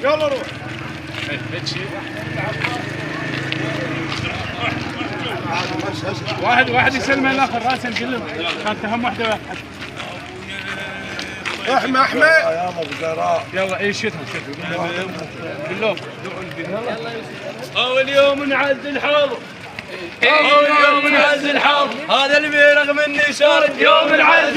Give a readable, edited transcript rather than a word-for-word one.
يلا روح. واحد يسلم الاخر راسا كلهم كانت اهم واحده واحد. احمد يا ابو زراء يلا اي شتهم باللوب. اول يوم نعز الحظ اول يوم نعز الحظ هذا اللي رغم اني شارد يوم نعز